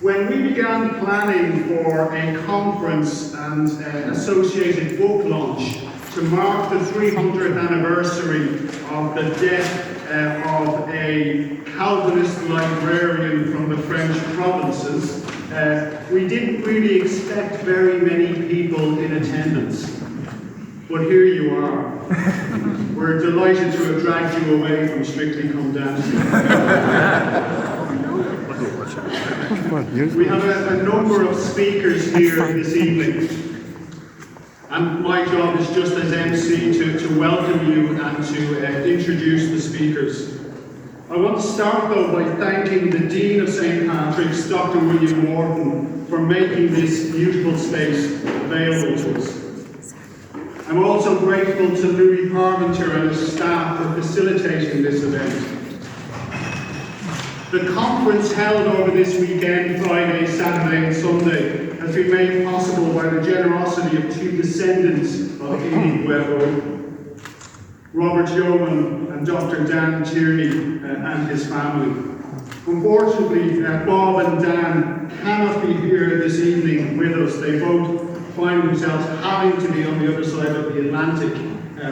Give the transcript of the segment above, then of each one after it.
When we began planning for a conference and associated book launch to mark the 300th anniversary of the death of a Calvinist librarian from the French provinces, we didn't really expect very many people in attendance. But here you are. We're delighted to have dragged you away from Strictly Come Dancing. We have a number of speakers here this evening, and my job is just as MC to welcome you and to introduce the speakers. I want to start though by thanking the Dean of St. Patrick's, Dr. William Morton, for making this beautiful space available to us. I'm also grateful to Louis Parmenter and his staff for facilitating this event. The conference held over this weekend, Friday, Saturday and Sunday, has been made possible by the generosity of two descendants of Élie Bouhéreau, Robert Yeoman and Dr. Dan Tierney and his family. Unfortunately, Bob and Dan cannot be here this evening with us. They both find themselves having to be on the other side of the Atlantic,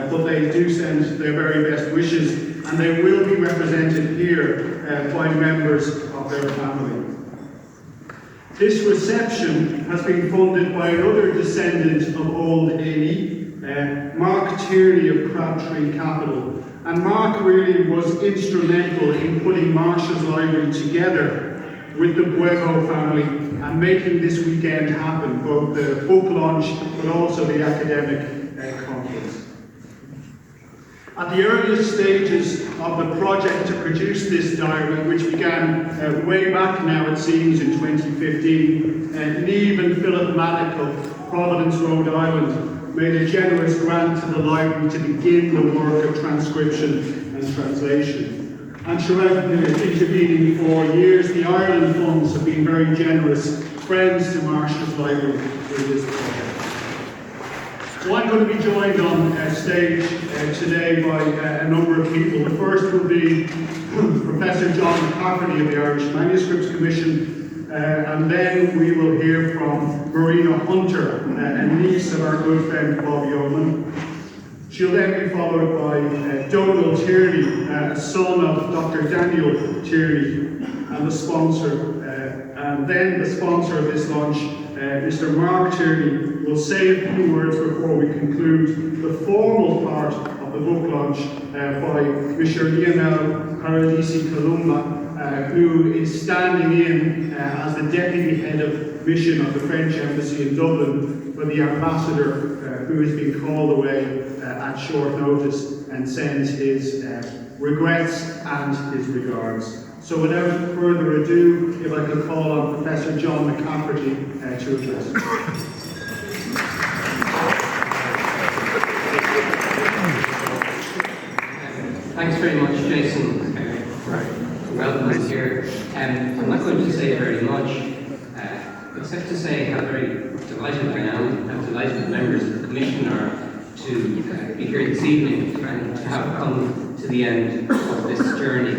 but they do send their very best wishes, and they will be represented here by members of their family. This reception has been funded by another descendant of old Élie, Mark Tierney of Crabtree Capital. And Mark really was instrumental in putting Marshall's Library together with the Bouhéreau family and making this weekend happen, both the book launch but also the academic conference. At the earliest stages of the project to produce this diary, which began way back now it seems in 2015, Niamh and Philip Maddock of Providence, Rhode Island, made a generous grant to the library to begin the work of transcription and translation. And throughout the intervening 4 years, the Ireland funds have been very generous friends to Marshall's Library in this project. So I'm going to be joined on stage today by a number of people. The first will be Professor John McCafferty of the Irish Manuscripts Commission, and then we will hear from Marina Hunter, a niece of our good friend Bob Yeoman. She'll then be followed by Donald Tierney, a son of Dr. Daniel Tierney, and the sponsor. And then the sponsor of this launch, Mr. Mark Tierney, will say a few words before we conclude the formal part of the book launch by Mr. Lionel Paradisi Columba, who is standing in as the Deputy Head of Mission of the French Embassy in Dublin for the Ambassador who has been called away at short notice, and sends his regrets and his regards. So without further ado, if I could call on Professor John McCafferty to address us. Thanks very much, Jason, for welcoming us here. I'm not going to say very much, except to say how very delighted I am, how delighted the members of the Commission are to be here this evening and to have come to the end of this journey.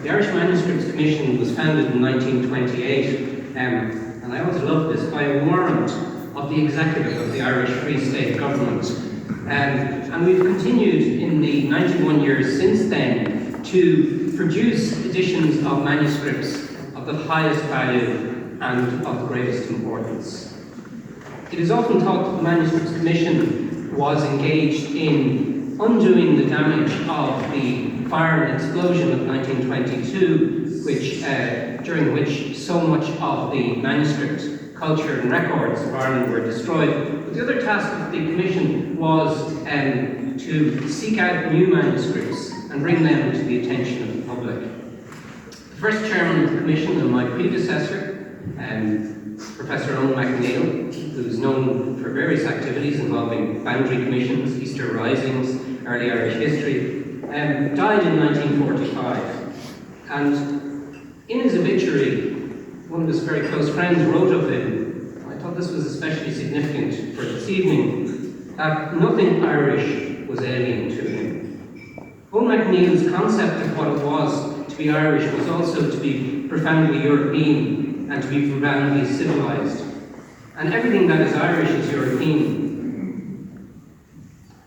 The Irish Manuscripts Commission was founded in 1928, and I always love this, by a warrant of the executive of the Irish Free State Government. And we've continued in the 91 years since then to produce editions of manuscripts of the highest value and of the greatest importance. It is often thought that the Manuscripts Commission was engaged in undoing the damage of the fire and explosion of 1922, during which so much of the manuscript culture and records of Ireland were destroyed. But the other task of the Commission was to seek out new manuscripts and bring them to the attention of the public. The first chairman of the Commission and my predecessor, Professor Owen MacNeill, who's known for various activities involving boundary commissions, Easter Risings, early Irish history, died in 1945. And in his obituary, one of his very close friends wrote of him, I thought this was especially significant for this evening, that nothing Irish was alien to him. Owen MacNeill's concept of what it was to be Irish was also to be profoundly European, and to be profoundly civilised. And everything that is Irish is European.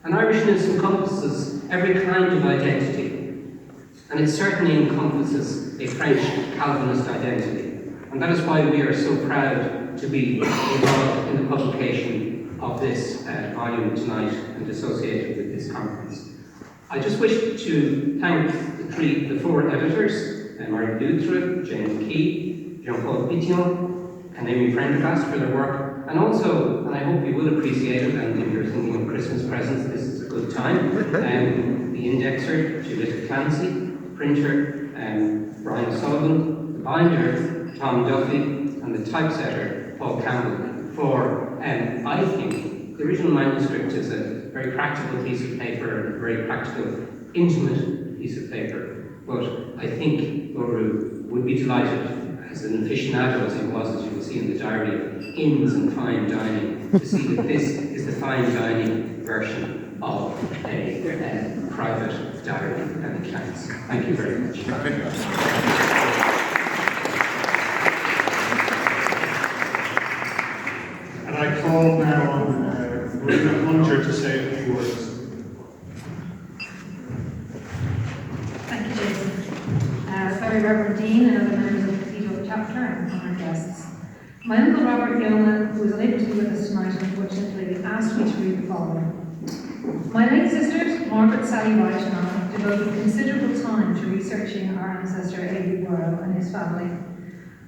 And Irishness encompasses every kind of identity, and it certainly encompasses a French Calvinist identity. And that is why we are so proud to be involved in the publication of this volume tonight and associated with this conference. I just wish to thank the four editors, Marie Lutre, Jane Key, Jean-Paul Pitillon, and Amy Prendergast for their work, and also, and I hope you will appreciate it, and if you're thinking of Christmas presents, this is a good time, the indexer, Juliette Clancy, the printer, Brian Sullivan, the binder, Tom Duffy, and the typesetter, Paul Campbell, for, I think, the original manuscript is a very practical piece of paper, and a very practical, intimate piece of paper. But I think Bouhéreau would be delighted, as an aficionado as he was, as you will see in the diary, of inns and fine dining, to see that this is the fine dining version of a private diary and accounts. Thank you very much. And I call now on Marina Hunter to say a few words. Thank you, Jason. Very Reverend Dean and other members of the Cathedral Chapter and honoured guests. My uncle Robert Yeoman, who is unable to be with us tonight, unfortunately, asked me to read the following. My late sisters, Margaret, Sally Wright and I, devoted considerable time to researching our ancestor Élie Bouhéreau and his family.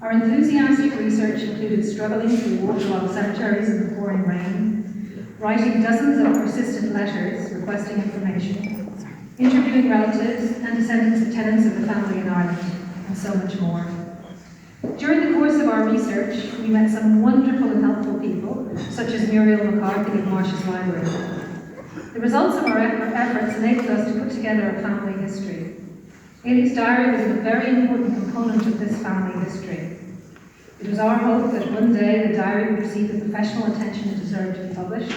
Our enthusiastic research included struggling through waterlogged cemeteries in the pouring rain, writing dozens of persistent letters requesting information, interviewing relatives and descendants of tenants of the family in Ireland, and so much more. During the course of our research, we met some wonderful and helpful people, such as Muriel McCarthy of Marsh's Library. The results of our efforts enabled us to put together a family history. Élie's diary was a very important component of this family history. It was our hope that one day the diary would receive the professional attention it deserved to be published,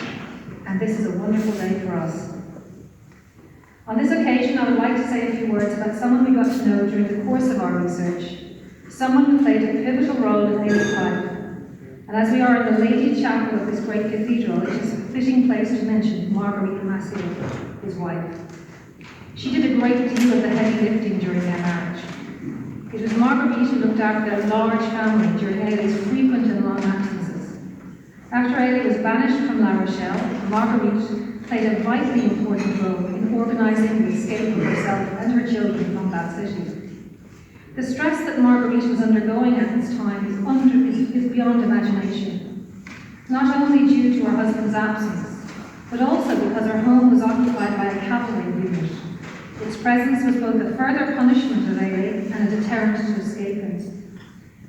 and this is a wonderful day for us. On this occasion, I would like to say a few words about someone we got to know during the course of our research, someone who played a pivotal role in Élie's life. And as we are in the Lady Chapel of this great cathedral, it is a fitting place to mention Marguerite Massieu, his wife. She did a great deal of the heavy lifting during their marriage. It was Marguerite who looked after their large family during Élie's frequent and long absences. After Élie was banished from La Rochelle, Marguerite played a vitally important role in organising the escape of herself and her children from that city. The stress that Marguerite was undergoing at this time is beyond imagination, not only due to her husband's absence, but also because her home was occupied by a cavalry unit. Its presence was both a further punishment of Élie and a deterrent to escaping.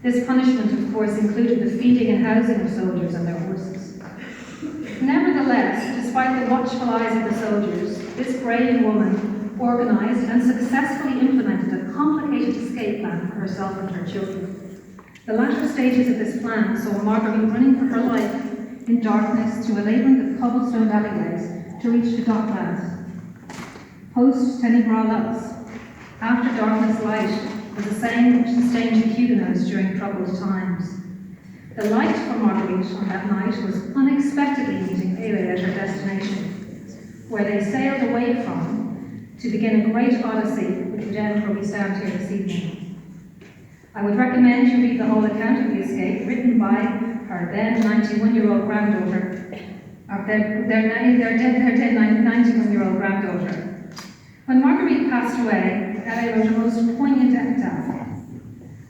This punishment, of course, included the feeding and housing of soldiers and their horses. Nevertheless, despite the watchful eyes of the soldiers, this brave woman organised and successfully implemented a complicated escape plan for herself and her children. The latter stages of this plan saw Marguerite running for her life in darkness through a labyrinth of cobblestone alleyways to reach the docklands. Post Tenebras Lux, after darkness light, was a saying which sustained the Huguenots during troubled times. The light for Marguerite on that night was unexpectedly meeting Élie at her destination, where they sailed away from to begin a great odyssey which would end where we stand here this evening. I would recommend you read the whole account of the escape, written by her then 91-year-old granddaughter, their dead 91-year-old granddaughter. When Marguerite passed away, Élie wrote a most poignant epitaph.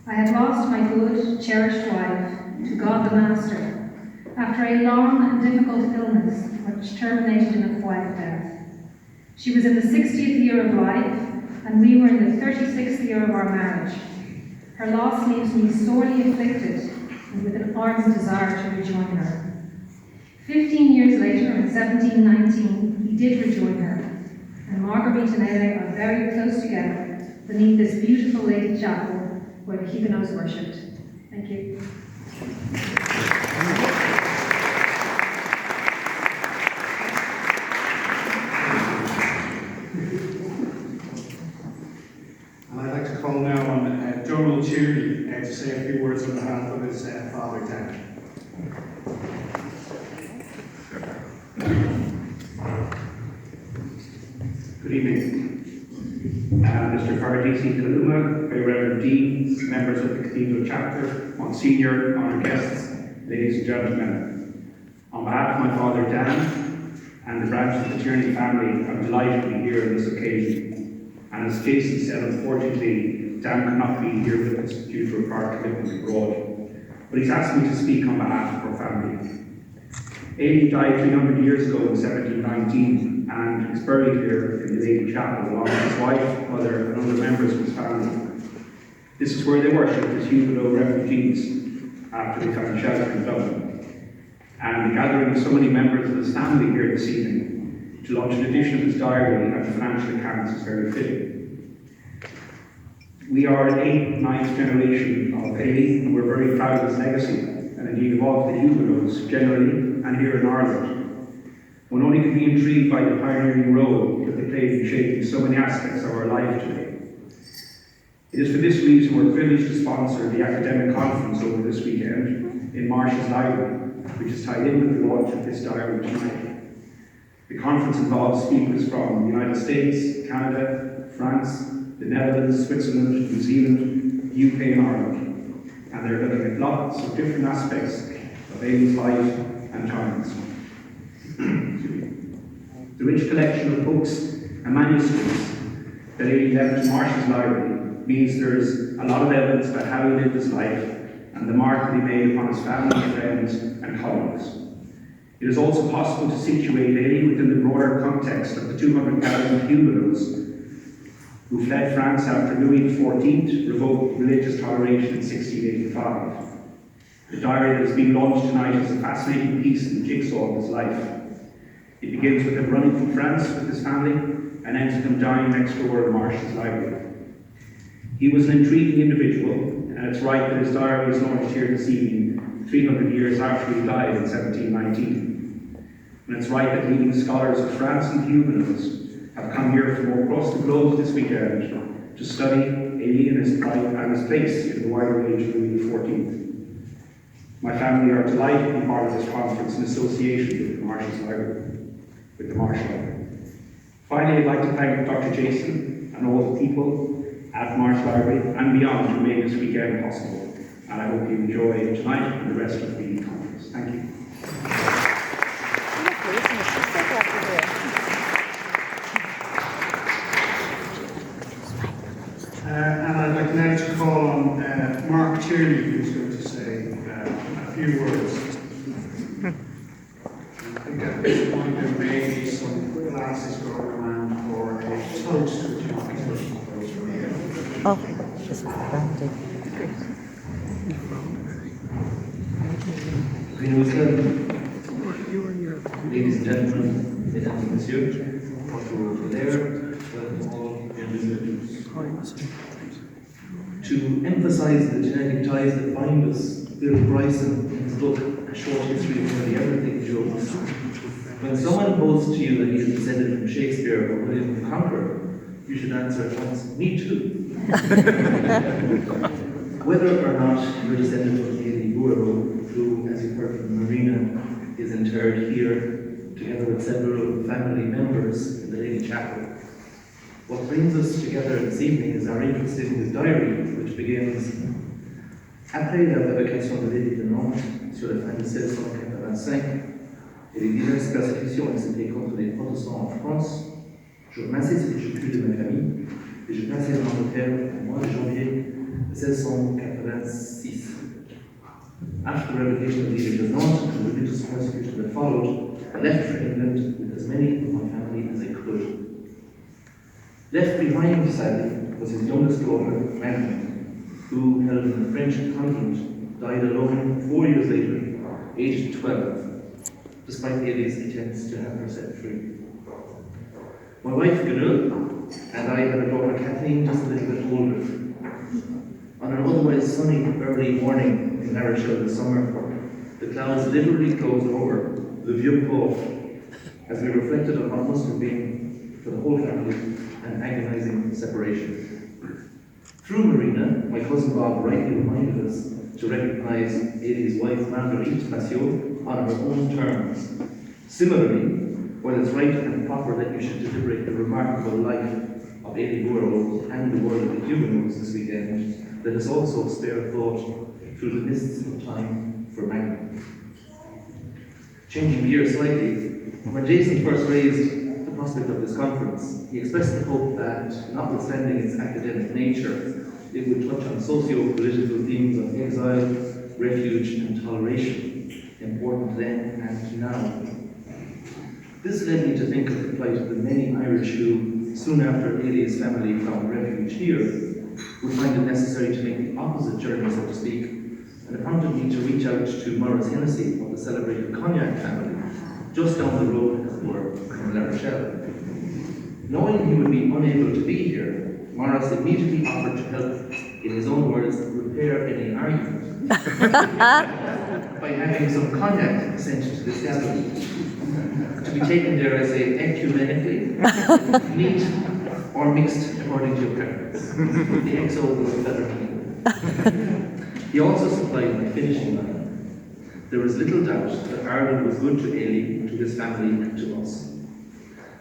I had lost my good, cherished wife to God the Master, after a long and difficult illness which terminated in a quiet death. She was in the 60th year of life, and we were in the 36th year of our marriage. Her loss leaves me sorely afflicted and with an ardent desire to rejoin her. 15 years later, in 1719, he did rejoin her, and Marguerite and Élie are very close together beneath this beautiful Lady Chapel where the Huguenots worshipped. Thank you. And I'd like to call now on Donald Tierney to say a few words words on behalf of his father, Dan. Good evening. Mr. Paradisi Kaluma, Very Reverend Dean, members of the Cathedral Chapter, Monsignor, honoured guests, ladies and gentlemen. On behalf of my father Dan and the branch of the Tierney family, I'm delighted to be here on this occasion. And as Jason said, unfortunately, Dan cannot be here with us due to a prior commitment abroad. But he's asked me to speak on behalf of our family. Élie died 300 years ago in 1719 and is buried here in the Lady Chapel along with his wife, mother and other members of his family. This is where they worshipped as Bouhéreau refugees after they found shelter in Dublin. And the gathering of so many members of his family here this evening to launch an edition of his diary and financial accounts is very fitting. We are an 8th, 9th generation of Élie, and we're very proud of his legacy, and indeed of all the Huguenots generally, and here in Ireland. One only can be intrigued by the pioneering role that they played in shaping so many aspects of our life today. It is for this reason we're privileged to sponsor the academic conference over this weekend in Marsh's Library, which is tied in with the launch of this diary tonight. The conference involves speakers from the United States, Canada, France, the Netherlands, Switzerland, New Zealand, the UK and Ireland. And they're looking at lots of different aspects of Élie's life and times. The rich collection of books and manuscripts that Élie left to Marsh's Library means there's a lot of evidence about how he lived his life and the mark that he made upon his family, friends and colleagues. It is also possible to situate Élie within the broader context of the 200,000 Huguenots who fled France after Louis XIV revoked religious toleration in 1685. The diary that is being launched tonight is a fascinating piece in the jigsaw of his life. It begins with him running from France with his family and ends with him dying next door in Marsh's Library. He was an intriguing individual, and it's right that his diary is launched here this evening, 300 years after he died in 1719. And it's right that leading scholars of France and Huguenots have come here from across the globe this weekend to study Élie and his place in the wider age of Louis XIV. My family are delighted to be part of this conference in association with the Marsh's Library, with the Marsh Library. Finally, I'd like to thank Dr. Jason and all the people at Marsh Library and beyond who made this weekend possible. And I hope you enjoy tonight and the rest of the conference. Thank you. And I'd like now to call on Mark Tierney, who's going to say a few words. I think at this point there may be some glasses going around for a toast, which you might Oh, just granted. Ladies and gentlemen, mesdames et messieurs, bonjour there, welcome all individuals. To emphasize the genetic ties that bind us, Bill Bryson, in his book, A Short History of Nearly Everything, jokes, when someone boasts to you that he is descended from Shakespeare or William the Conqueror, you should answer at once, me too. Whether or not you're descended from Élie Bouhéreau, who, as you heard from Marina, is interred here, together with several family members in the Lady Chapel. What brings us together this evening is our interest in his diary, which begins Après la révocation de l'édit de Nantes sur la fin de 1785 et les diverses persécutions exercées contre les protestants en France, je remercie ce que je puis de ma famille et je passais en Angleterre au mois de janvier 1686. After the revocation of the edict of Nantes and the religious persecution that followed, I left for England with as many of my family as I could. Left behind, sadly, was his youngest daughter, Magdalene, who, held in the French convent, died alone 4 years later, aged 12, despite Élie's attempts to have her set free. My wife, Gunil, and I had a daughter, Kathleen, just a little bit older. On an otherwise sunny early morning in La Rochelle this summer, the clouds literally closed over the Vieux Port as we reflected on what must have been, for the whole family, an agonizing separation. Through Marina, my cousin Bob rightly reminded us to recognise Élie's wife Marguerite Passion on her own terms. Similarly, while it's right and proper that you should deliberate the remarkable life of Élie Bouhéreau and the world of the humanoids this weekend, let us also spare thought through the mists of time for Magna. Changing gears slightly, when Jason first raised the prospect of this conference, he expressed the hope that, notwithstanding its academic nature, it would touch on socio-political themes of exile, refuge and toleration, important then and now. This led me to think of the plight of the many Irish who, soon after Élie's family found refuge here, would find it necessary to make the opposite journey, so to speak, and it prompted me to reach out to Maurice Hennessy of the celebrated Cognac family, just down the road, as it were, from La Rochelle. Knowing he would be unable to be here, Maurice immediately offered to help, in his own words, repair any argument by having some cognac sent to this gathering, to be taken, dare I say, ecumenically, neat or mixed according to your preference. The XO was better. He also supplied my finishing line. There is little doubt that Ireland was good to Élie, to his family, and to us.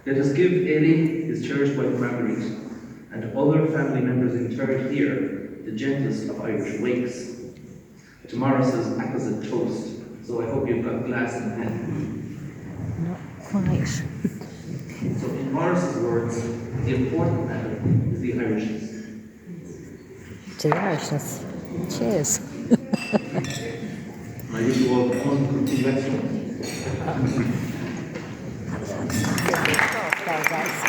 Let us give Élie, his cherished wife Marguerite, and other family members interred here, the gentlest of Irish wakes. To Maurice's apposite toast, so I hope you've got glass and pen. Not quite. So in Maurice's words, the important matter is the Irishness. To the Irishness. Cheers. I wish you all one continuation. That was outstanding.